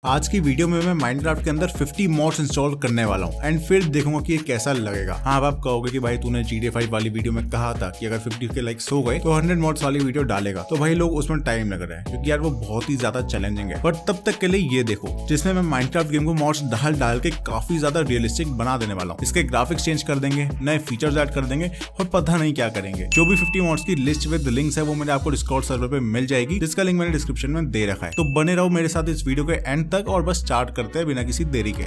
आज की वीडियो में मैं माइनक्राफ्ट के अंदर 50 मॉड्स इंस्टॉल करने वाला हूँ एंड फिर देखूंगा कि ये कैसा लगेगा। हाँ, अब आप कहोगे कि भाई तूने GTA 5 वाली वीडियो में कहा था कि अगर 50 के लाइक्स हो गए तो 100 मॉड्स वाली वीडियो डालेगा, तो भाई लोग उसमें टाइम लग रहा है क्योंकि यार वो बहुत ही ज्यादा चैलेंजिंग है। बट तब तक के लिए ये देखो जिसमें मैं माइनक्राफ्ट गेम को मॉड्स डाल के काफी ज्यादा रियलिस्टिक बना देने वाला हूँ। इसके ग्राफिक्स चेंज कर देंगे, नए फीचर्स ऐड कर देंगे और पता नहीं क्या करेंगे। जो भी 50 मॉड्स की लिस्ट विद लिंक्स है वो मैंने आपको डिस्कॉर्ड सर्वर पे मिल जाएगी, जिसका लिंक मैंने डिस्क्रिप्शन में दे रखा है। तो बने रहो मेरे साथ इस वीडियो के एंड तक और बस स्टार्ट करते हैं बिना किसी देरी के।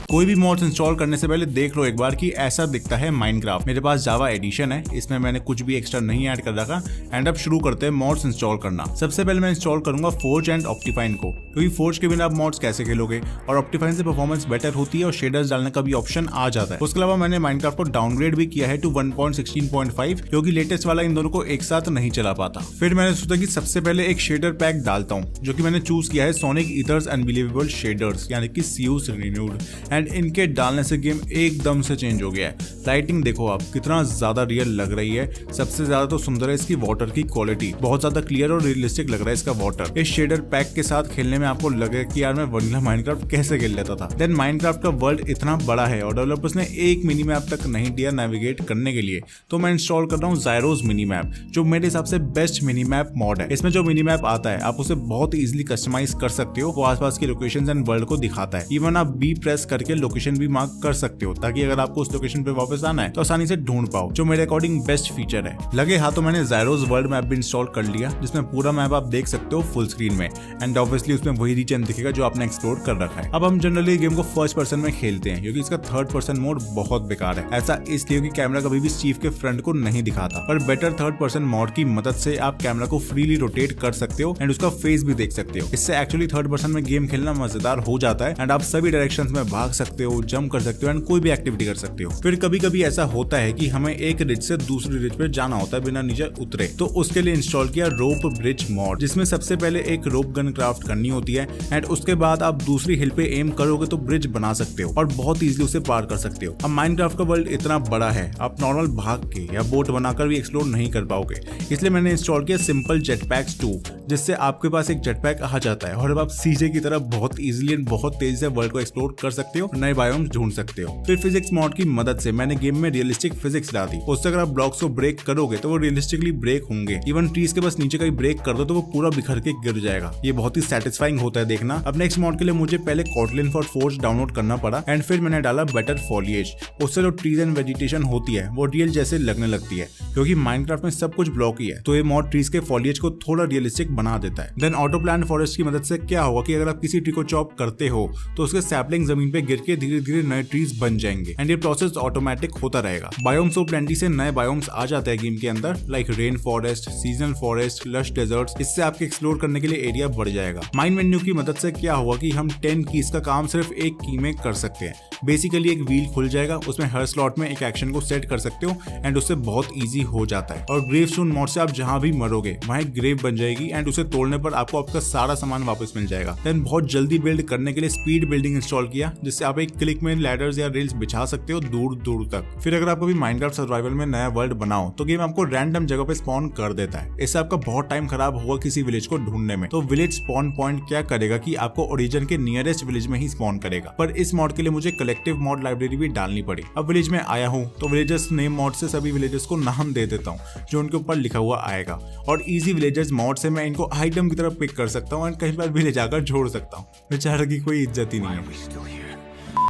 कोई भी मॉड्स इंस्टॉल करने से पहले देख लो एक बार कि ऐसा दिखता है माइनक्राफ्ट। मेरे पास जावा एडिशन है, इसमें मैंने कुछ भी एक्स्ट्रा नहीं ऐड कर रखा। एंड अब शुरू करते हैं मॉड्स इंस्टॉल करना। सबसे पहले मैं इंस्टॉल करूंगा फोर्ज एंड ऑप्टिफाइन को, क्योंकि फोर्ज के बिना आप मॉड्स कैसे खेलोगे और ऑप्टिफाइन से परफॉर्मेंस बेटर होती है और शेडर्स डालने का भी ऑप्शन आ जाता है। उसके अलावा मैंने माइनक्राफ्ट को डाउनग्रेड भी किया है टू 1.16.5, क्योंकि लेटेस्ट वाला इन दोनों को एक साथ नहीं चला पाता। फिर मैंने सोचा कि सबसे पहले एक शेडर पैक डालता हूँ, जो कि मैंने चूज किया है सोनिक ईथर्स अनबिलीवेबल शेडर्स यानी कि सीयूस रिन्यूड। एंड इनके डालने से गेम एकदम से चेंज हो गया है। लाइटिंग देखो आप कितना ज्यादा रियल लग रही है। सबसे ज्यादा तो सुंदर है इसकी वाटर की क्वालिटी, बहुत ज्यादा क्लियर और रियलिस्टिक लग रहा है इसका वाटर। इस शेडर पैक के साथ खेलने में आपको लगे कि यार मैं वनीला माइनक्राफ्ट कैसे खेल लेता था। देन माइनक्राफ्ट का वर्ल्ड इतना बड़ा है और डेवलपर्स ने एक मिनी मैप तक नहीं दिया नेविगेट करने के लिए, तो मैं इंस्टॉल कर रहा हूँ ज़ायरोस मिनी मैप, जो मेरे हिसाब से बेस्ट मिनी मैप मॉड है। इसमें जो मिनी मैप आता है आप उसे बहुत इजीली कस्टमाइज कर सकते हो। वो आसपास की लोकेशंस एंड वर्ल्ड को दिखाता है। इवन आप बी प्रेस करके लोकेशन भी मार्क कर सकते हो, ताकि अगर आपको उस लोकेशन पे वापस आना है तो आसानी से ढूंढ पाओ, जो मेरे अकॉर्डिंग बेस्ट फीचर है। लगे हाथों मैंने ज़ायरोस वर्ल्ड मैप भी इंस्टॉल कर लिया, जिसमें पूरा मैप आप देख सकते हो फुल स्क्रीन में। एंड ऑब्वियसली उसमें वही रीजन दिखेगा जो आपने एक्सप्लोर कर रखा है। अब हम जनरली गेम को फर्स्ट पर्सन में खेलते हैं, क्योंकि इसका थर्ड पर्सन मोड बहुत बेकार है। ऐसा इसलिए कि कैमरा कभी भी स्टीव के फ्रंट को नहीं दिखाता, पर बेटर थर्ड पर्सन मोड की मदद से आप कैमरा को फ्रीली रोटेट कर सकते हो एंड उसका फेस भी देख सकते हो। इससे एक्चुअली थर्ड पर्सन में गेम खेलना मजेदार हो जाता है एंड आप सभी डायरेक्शंस में भाग सकते हो, जंप कर सकते हो एंड कोई भी एक्टिविटी कर सकते हो। फिर कभी कभी ऐसा होता है कि हमें एक रिज से दूसरी रिज पे जाना होता है बिना नीचे उतरे, तो उसके लिए इंस्टॉल किया रोप ब्रिज मॉड, जिसमें सबसे पहले एक रोप गन क्राफ्ट करनी होती है एंड उसके बाद आप दूसरी हिल पे एम करोगे तो ब्रिज बना सकते हो और बहुत इजीली उसे पार कर सकते हो। अब माइनक्राफ्ट का वर्ल्ड इतना बड़ा है, आप नॉर्मल भाग के या बोट बनाकर भी एक्सप्लोर नहीं कर पाओगे, इसलिए मैंने इंस्टॉल किया सिंपल जेटपैक्स 2, जिससे आपके पास एक जेटपैक आ जाता है और अब आप सीजे की तरफ बहुत इजीली एंड बहुत तेजी से वर्ल्ड को एक्सप्लोर कर सकते हो, नए बायोम्स ढूंढ सकते हो। फिर फिजिक्स मॉड की मदद से मैंने गेम में रियलिस्टिक फिजिक्स ला दी। उससे अगर आप ब्लॉक्स को ब्रेक करोगे तो वो रियलिस्टिकली ब्रेक होंगे। इवन ट्रीज के बस नीचे का ही ब्रेक कर दो तो वो पूरा बिखर के गिर जाएगा। ये बहुत ही सेटिस्फाइंग होता है देखना। अब नेक्स्ट मॉड के लिए मुझे पहले कॉटलिन फॉर फोर्ज डाउनलोड करना पड़ा एंड फिर मैंने डाला बेटर फॉलिएज। उससे जो ट्रीज एंड वेजिटेशन होती है वो रियल जैसे लगने लगती है, क्योंकि माइनक्राफ्ट में सब कुछ ब्लॉक ही है, तो ये मॉड ट्रीज के फॉलिएज को थोड़ा रियलिस्टिक बना देता है। देन ऑटो प्लान फॉरेस्ट की मदद से क्या होगा कि अगर आप किसी ट्री को चॉप करते हो तो उसके सैपलिंग जमीन पे गिर के धीरे धीरे नए ट्रीज बन जाएंगे एंड ये प्रोसेस ऑटोमेटिक होता रहेगा। बायोम्स ऑफ प्लेंटी से नए बायोम्स आ जाते हैं गेम के अंदर, like rain forest, seasonal forest, lush deserts. इससे आपके एक्सप्लोर करने के लिए एरिया बढ़ जाएगा। माइन मेन्यू की मदद से क्या होगा कि हम 10 कीज का काम सिर्फ एक की में कर सकते हैं। बेसिकली एक व्हील खुल जाएगा, उसमें हर स्लॉट में एक एक्शन को सेट कर सकते हो एंड उससे बहुत इजी हो जाता है। और ग्रेवस्टोन मॉड से आप जहां भी मरोगे वहां एक ग्रेव बन जाएगी एंड उसे तोड़ने पर आपको आपका सारा सामान वापस मिल जाएगा। देन बहुत जल्दी बिल्ड करने के लिए स्पीड बिल्डिंग इंस्टॉल किया, जिससे आप एक क्लिक में लैडर्स या रेल्स बिछा सकते हो दूर दूर तक। फिर अगर आपको भी माइनक्राफ्ट सर्वाइवल में नया वर्ल्ड बनाओ तो गेम आपको रैंडम जगह पे स्पॉन कर देता है। इससे आपका बहुत टाइम खराब होगा किसी विलेज को ढूंढने में। तो विलेज स्पॉन पॉइंट क्या करेगा कि आपको ओरिजिन के नियरेस्ट विलेज में ही स्पॉन करेगा। पर इस मॉड के लिए मुझे कलेक्टिव मॉड लाइब्रेरी भी डालनी पड़ी। अब विलेज में आया हूँ तो विलेजर्स नेम मॉड से सभी विलेजर्स को नाम दे देता हूँ जो उनके ऊपर लिखा हुआ आएगा, और इजी विलेजर्स मॉड से मैं इनको आइटम की तरफ पिक कर सकता हूँ और कहीं पर भी ले जाकर जोड़ सकता हूँ। बेचारे की कोई इज्जत ही नहीं है।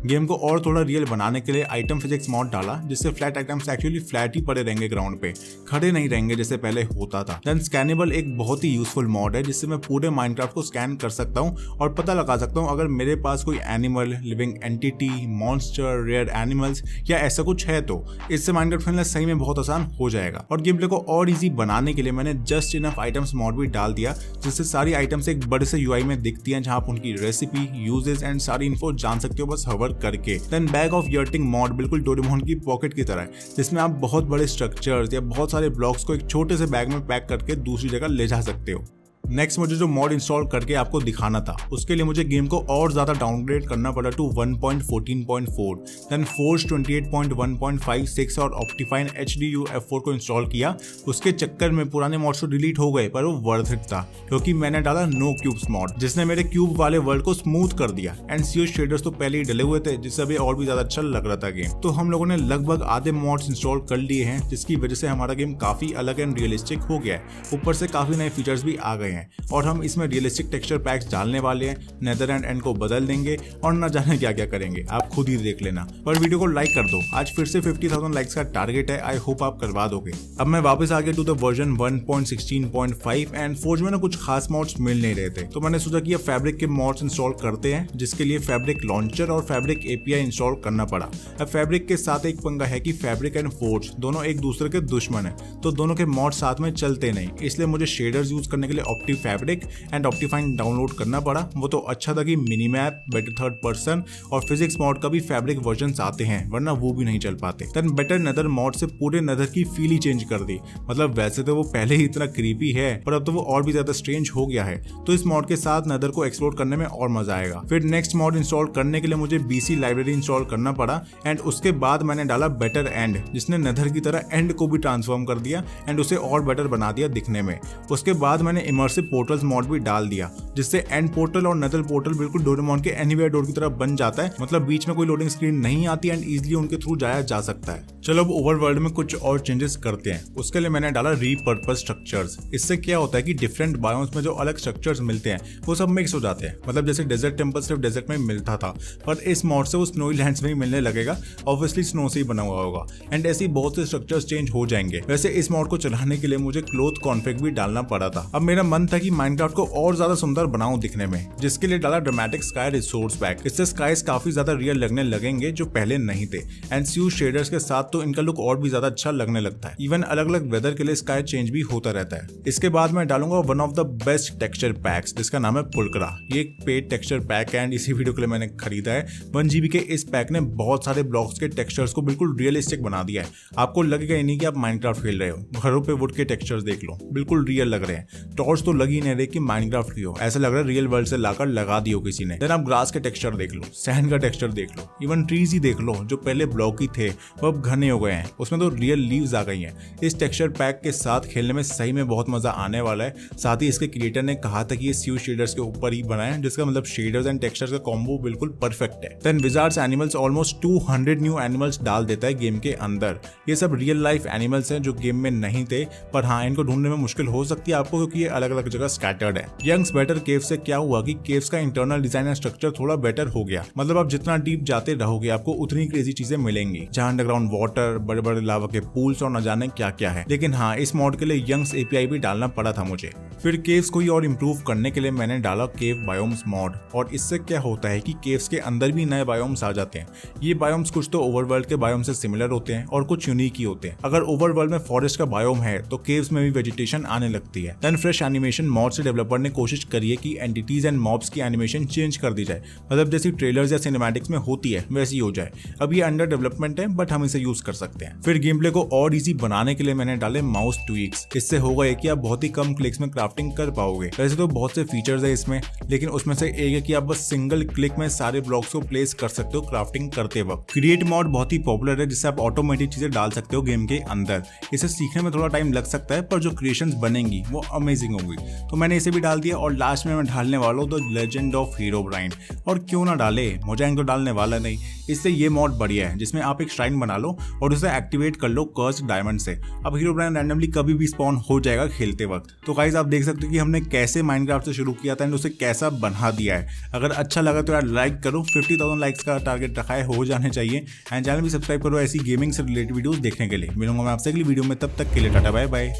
गेम को और थोड़ा रियल बनाने के लिए आइटम फिजिक्स मॉड डाला, जिससे फ्लैट आइटम्स एक्चुअली फ्लैट ही पड़े रहेंगे ग्राउंड पे, खड़े नहीं रहेंगे जैसे पहले होता था। देन स्कैनेबल एक बहुत ही यूजफुल मॉड है, जिससे मैं पूरे माइनक्राफ्ट को स्कैन कर सकता हूँ और पता लगा सकता हूँ अगर मेरे पास कोई animal, living entity, monster, rare animals या ऐसा कुछ है तो इससे माइनक्राफ्ट खेलना सही में बहुत आसान हो जाएगा। और गेम प्ले को और इजी बनाने के लिए मैंने जस्ट इनफ आइटम्स मॉड भी डाल दिया, जिससे सारी आइटम्स एक बड़े से यूआई में दिखती हैं, जहाँ आप उनकी रेसिपी, यूजेस एंड सारी इन्फो जान सकते हो बस हवर करके। देन बैग ऑफ यर्टिंग मॉड बिल्कुल डोरेमोन की पॉकेट की तरह है, जिसमें आप बहुत बड़े स्ट्रक्चर्स या बहुत सारे ब्लॉक्स को एक छोटे से बैग में पैक करके दूसरी जगह ले जा सकते हो। नेक्स्ट मुझे जो मॉड इंस्टॉल करके आपको दिखाना था, उसके लिए मुझे गेम को और ज्यादा डाउनग्रेड करना पड़ा टू 1.14.4, देन फोर्स 28.1.56 और ऑप्टिफाइन HD UF4 को इंस्टॉल किया। उसके चक्कर में पुराने मॉड्स तो डिलीट हो गए, पर वो वर्थ इट था क्योंकि मैंने डाला नो क्यूब्स मॉड, जिसने मेरे क्यूब वाले वर्ल्ड को स्मूथ कर दिया। एंड CO शेडर्स तो पहले ही डले हुए थे, जिससे अभी और भी ज्यादा अच्छा लग रहा था गेम। तो हम लोगों ने लगभग आधे मॉड्स इंस्टॉल कर लिए हैं, जिसकी वजह से हमारा गेम काफी अलग एंड रियलिस्टिक हो गया है। ऊपर से काफी नए फीचर्स भी आ गए हैं और हम इसमें रियलिस्टिक टेक्सचर पैक्स डालने वाले हैं, नेदर एंड एंड को बदल देंगे और न जाने क्या क्या करेंगे, आप खुद ही देख लेना। पर वीडियो को लाइक कर दो, आज फिर से 50,000 लाइक्स का टारगेट है, आई होप आप करवा दोगे। अब मैं वापस आ गया to the version 1.16.5 and Forge में ना कुछ खास मॉड्स मिल नहीं रहे थे, तो मैंने सोचा कि अब फैब्रिक के मॉड्स इंस्टॉल करते हैं, जिसके लिए फैब्रिक लॉन्चर और फैब्रिक API इंस्टॉल करना पड़ा। अब फैब्रिक के साथ एक पंगा है कि फैब्रिक एंड फोर्ज दोनों एक दूसरे के दुश्मन है, तो दोनों के मॉड साथ में चलते नहीं, इसलिए मुझे शेडर्स यूज करने के लिए ऑप्टी फैब्रिक एंड ऑप्टिफाइन डाउनलोड करना पड़ा। वो तो अच्छा था कि mini map, better third person और फिजिक्स मॉड का भी फैब्रिक वर्जन आते हैं, वरना वो भी नहीं चल पाते। देन बेटर नेदर मॉड से पूरे नेदर की फील ही चेंज कर दी। मतलब वैसे तो वो पहले ही इतना क्रीपी है, पर अब तो वो और भी ज्यादा स्ट्रेंज हो गया है, तो इस मॉड के साथ नेदर को एक्सप्लोर करने में और मजा आएगा। फिर नेक्स्ट मॉड इंस्टॉल करने के लिए मुझे BC लाइब्रेरी इंस्टॉल करना पड़ा एंड उसके बाद मैंने डाला बेटर एंड, जिसने नेदर की तरह एंड को भी ट्रांसफॉर्म कर दिया एंड उसे और बेटर बना दिया दिखने में। उसके बाद मैंने इमर्सिव पोर्टल्स मॉड भी डाल दिया, जिससे एंड पोर्टल और नेदर पोर्टल बिल्कुल डोरेमोन के एनीवेयर डोर की तरह बन जाता है। मतलब बीच में कोई लोडिंग स्क्रीन नहीं आती एंड इजीली उनके थ्रू जाया जा सकता है। चलो अब ओवरवर्ल्ड में कुछ और चेंजेस करते हैं। उसके लिए मैंने डाला रीपर्पस स्ट्रक्चर्स। इससे क्या होता है कि डिफरेंट बायोम्स में जो अलग स्ट्रक्चर्स मिलते हैं वो सब मिक्स हो जाते हैं। मतलब जैसे डेजर्ट टेंपल सिर्फ डेजर्ट में मिलता था, पर इस मॉड से वो स्नोई लैंड्स में ही मिलने लगेगा, ऑब्वियसली स्नो से ही बना हुआ होगा एंड ऐसे बहुत से स्ट्रक्चर्स चेंज हो जाएंगे। वैसे इस मॉड को चलाने के लिए मुझे क्लोथ कॉन्फिग भी डालना पड़ा था। अब मेरा मन था कि माइनक्राफ्ट को और ज्यादा सुंदर बनाऊं दिखने में, जिसके लिए डाला ड्रामेटिक स्काई रिसोर्स पैक। इससे स्काईज काफी ज्यादा रियल लगने लगेंगे जो पहले नहीं थे एंड CO शेडर्स के साथ तो इनका लुक और भी ज्यादा अच्छा लगने लगता है। इवन अलग अलग वेदर के लिए स्काई चेंज भी होता रहता है। इसके बाद मैं डालूंगा one of the best texture PACS, जिसका नाम है पुलकरा। ये एक पेड टेक्सचर पैक है एंड इसी वीडियो के लिए मैंने खरीदा है। 1 GB के इस पैक ने बहुत सारे ब्लॉक्स के टेक्सचर्स को बिल्कुल रियलिस्टिक बना दिया है। आपको लगेगा ही नहीं कि आप माइनक्राफ्ट खेल रहे हो। घरों पे वुड के टेक्सचर्स देख लो, बिल्कुल रियल लग रहे हैं। टॉर्च तो लगी नहीं रही कि माइनक्राफ्ट की हो, ऐसा लग रहा है रियल वर्ल्ड से लाकर लगा दी हो किसी ने। देन आप ग्रास के टेक्सचर देख लो, सैंड का टेक्सचर देख लो, इवन ट्रीज ही देख लो, जो पहले ब्लॉकी थे वो अब घने हो गए हैं, उसमें तो रियल लीव्स आ गई हैं। इस टेक्सचर पैक के साथ खेलने में सही में बहुत मजा आने वाला है। साथ ही इसके क्रिएटर ने कहा था कि ये CO शेडर्स के ऊपर ही बना है, जिसका मतलब शेडर्स एंड टेक्सचर्स का कॉम्बो बिल्कुल परफेक्ट है। Then wizards animals almost 200 new animals डाल देता है गेम के अंदर। ये सब रियल लाइफ एनिमल्स हैं जो गेम में नहीं थे, पर हाँ इनको ढूंढने में मुश्किल हो सकती है आपको, क्योंकि ये अलग अलग जगह स्कैटर्ड है। यंग्स बेटर केव से क्या हुआ कि केव्स का इंटरनल डिजाइन एंड स्ट्रक्चर थोड़ा बेटर हो गया। मतलब आप जितना डीप जाते रहोगे आपको उतनी क्रेजी चीजें मिलेंगी, जहां अंडरग्राउंड वाटर, बड़े बड़े लावा के पूल्स और न जाने क्या क्या है। लेकिन हाँ इस मॉड के लिए यंग्स API भी डालना पड़ा था मुझे। फिर केव्स को और इम्प्रूव करने के लिए मैंने डाला केव बायोम्स मॉड, और इससे क्या होता है कि केव्स के अंदर भी नए बायोम्स आ जाते हैं। ये बायोम्स कुछ तो ओवरवर्ल्ड के बायोम से सिमिलर होते हैं और कुछ यूनिक ही होते हैं। अगर ओवरवर्ल्ड में फॉरेस्ट का बायोम है तो केव्स में भी वेजिटेशन आने लगती है। देन फ्रेश एनिमेशन मॉड से डेवलपर ने कोशिश करी है कि एंटिटीज एंड मॉब्स की एनिमेशन चेंज कर दी जाए, मतलब जैसी ट्रेलर्स या सिनेमैटिक्स में होती है वैसी हो जाए। अब ये अंडर डेवलपमेंट है, बट हम इसे यूज कर सकते हैं। फिर गेम प्ले को और इजी बनाने के लिए मैंने डाले माउस ट्विक्स। इससे होगा कि आप बहुत ही कम क्लिक्स में क्राफ्टिंग कर पाओगे। वैसे तो बहुत से फीचर्स है इसमें, लेकिन उसमें से एक है कि आप बस सिंगल क्लिक में सारे ब्लॉक्स को प्लेस कर सकते हो क्राफ्टिंग करते वक्त। क्रिएट मॉड बहुत ही पॉपुलर है, जिससे आप ऑटोमेटिक चीजें डाल सकते हो गेम के अंदर। इसे सीखने में थोड़ा टाइम लग सकता है, पर जो क्रिएशंस बनेंगी वो अमेजिंग होगी, तो मैंने इसे भी डाल दिया। और लास्ट में मैं डालने वाला हूँ द लेजेंड ऑफ हीरोब्राइन। और क्यों ना डाले, मोजांग तो डालने वाला नहीं। इससे ये मॉड बढ़िया है जिसमें आप एक श्राइन बना लो और उसे एक्टिवेट कर लो कर्स्ड डायमंड से। अब हीरोब्राइन रैंडमली कभी भी स्पॉन हो जाएगा खेलते वक्त। तो गाइस आप देख सकते हो कि हमने कैसे माइनक्राफ्ट से शुरू किया था एंड उसे कैसा बना दिया है। अगर अच्छा लगा तो यार लाइक करो, 50,000 लाइक्स का टारगेट रखा है, हो जाने चाहिए। एंड चैनल भी सब्सक्राइब करो ऐसी गेमिंग से रिलेटेड वीडियोस देखने के लिए। मिलूंगा मैं आपसे अगली वीडियो में, तब तक के लिए टाटा बाय बाय।